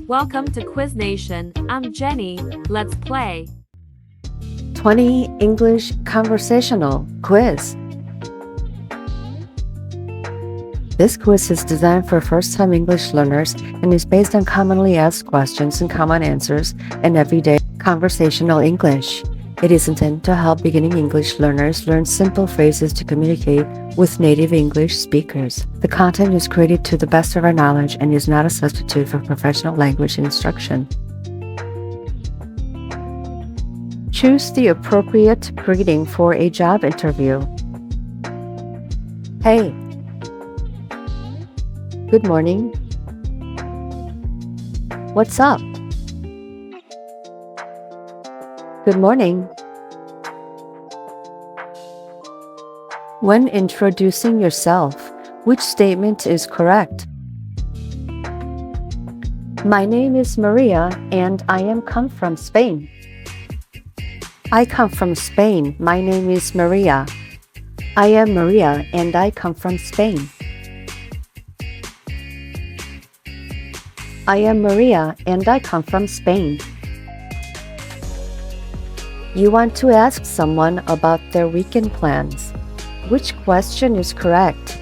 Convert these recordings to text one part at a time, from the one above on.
Welcome to Quiz Nation. I'm Jenny. Let's play. 20 English Conversational Quiz. This quiz is designed for first-time English learners and is based on commonly asked questions and common answers in everyday conversational English. It is intended to help beginning English learners learn simple phrases to communicate with native English speakers. The content is created to the best of our knowledge and is not a substitute for professional language instruction. Choose the appropriate greeting for a job interview. Hey. Good morning. What's up? Good morning. When introducing yourself, which statement is correct? My name is Maria and I come from Spain. I come from Spain. My name is Maria. I am Maria and I come from Spain. I am Maria and I come from Spain. You want to ask someone about their weekend plans. Which question is correct?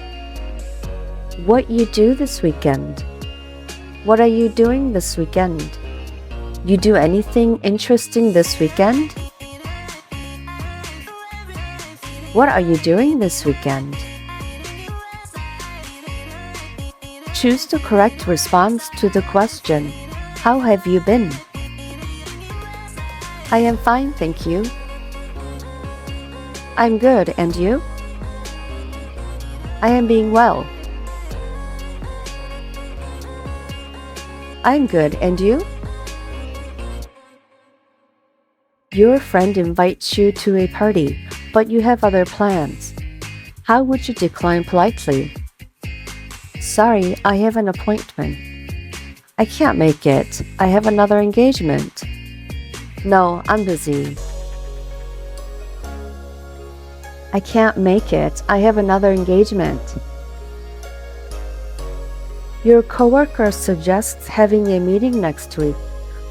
What you do this weekend? What are you doing this weekend? You do anything interesting this weekend? What are you doing this weekend? Choose the correct response to the question, how have you been? I am fine, thank you. I'm good, and you? I am being well. I'm good, and you? Your friend invites you to a party, but you have other plans. How would you decline politely? Sorry, I have an appointment. I can't make it. I have another engagement. No, I'm busy. I can't make it. I have another engagement. Your coworker suggests having a meeting next week.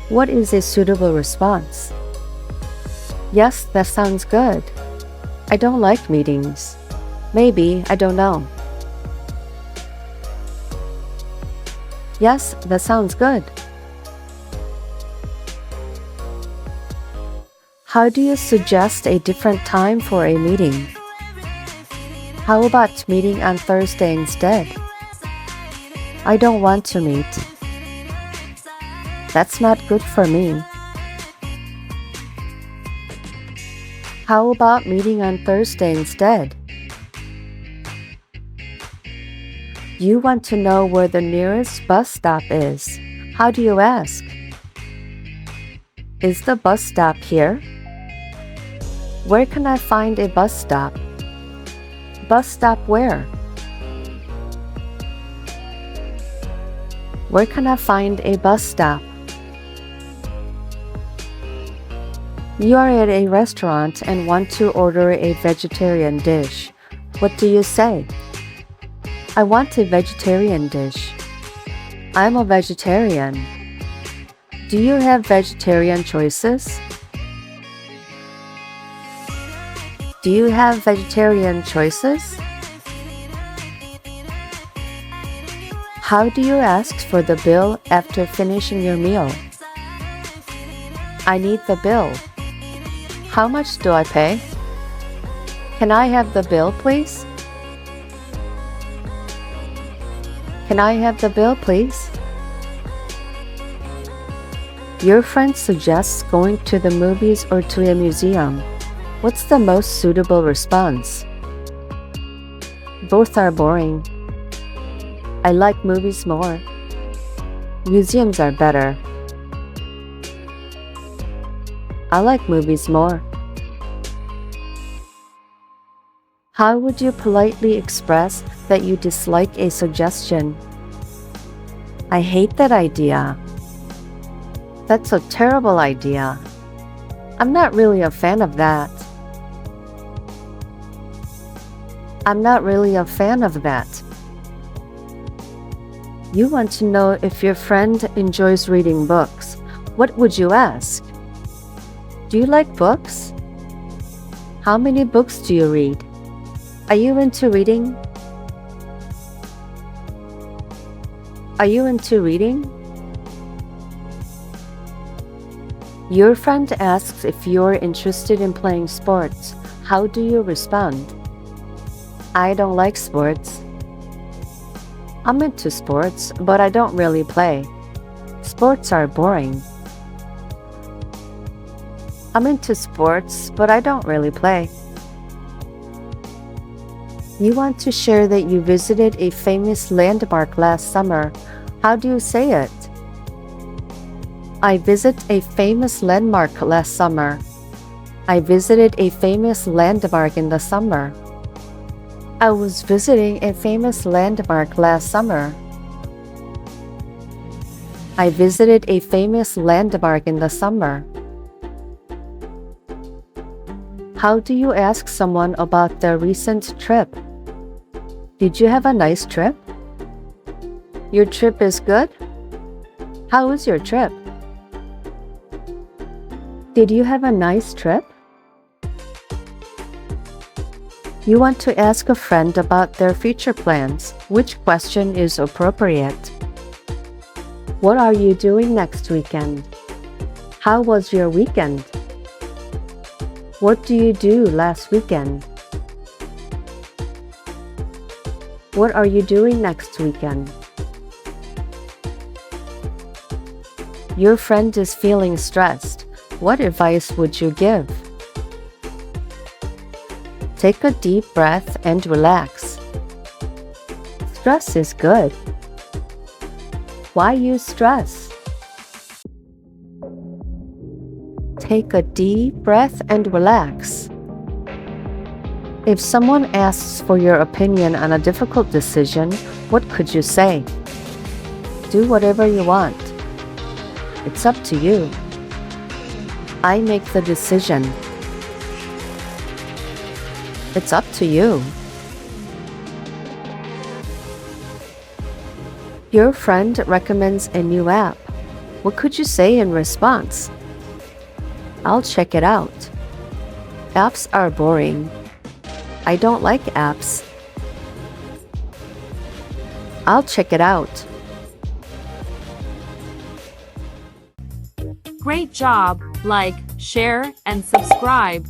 What is a suitable response? Yes, that sounds good. I don't like meetings. Maybe, I don't know. Yes, that sounds good. How do you suggest a different time for a meeting? How about meeting on Thursday instead? I don't want to meet. That's not good for me. How about meeting on Thursday instead? You want to know where the nearest bus stop is. How do you ask? Is the bus stop here? Where can I find a bus stop? Bus stop where? Where can I find a bus stop? You are at a restaurant and want to order a vegetarian dish. What do you say? I want a vegetarian dish. I'm a vegetarian. Do you have vegetarian choices? Do you have vegetarian choices? How do you ask for the bill after finishing your meal? I need the bill. How much do I pay? Can I have the bill, please? Can I have the bill, please? Your friend suggests going to the movies or to a museum. What's the most suitable response? Both are boring. I like movies more. Museums are better. I like movies more. How would you politely express that you dislike a suggestion? I hate that idea. That's a terrible idea. I'm not really a fan of that. I'm not really a fan of that. You want to know if your friend enjoys reading books. What would you ask? Do you like books? How many books do you read? Are you into reading? Are you into reading? Your friend asks if you're interested in playing sports. How do you respond? I don't like sports. I'm into sports, but I don't really play. Sports are boring. I'm into sports, but I don't really play. You want to share that you visited a famous landmark last summer. How do you say it? I visited a famous landmark last summer. I visited a famous landmark in the summer. I was visiting a famous landmark last summer. I visited a famous landmark in the summer. How do you ask someone about their recent trip? Did you have a nice trip? Your trip is good? How was your trip? Did you have a nice trip? You want to ask a friend about their future plans. Which question is appropriate? What are you doing next weekend? How was your weekend? What do you do last weekend? What are you doing next weekend? Your friend is feeling stressed. What advice would you give? Take a deep breath and relax. Stress is good. Why use stress? Take a deep breath and relax. If someone asks for your opinion on a difficult decision, what could you say? Do whatever you want. It's up to you. I make the decision. It's up to you. Your friend recommends a new app. What could you say in response? I'll check it out. Apps are boring. I don't like apps. I'll check it out. Great job! Like, share, and subscribe.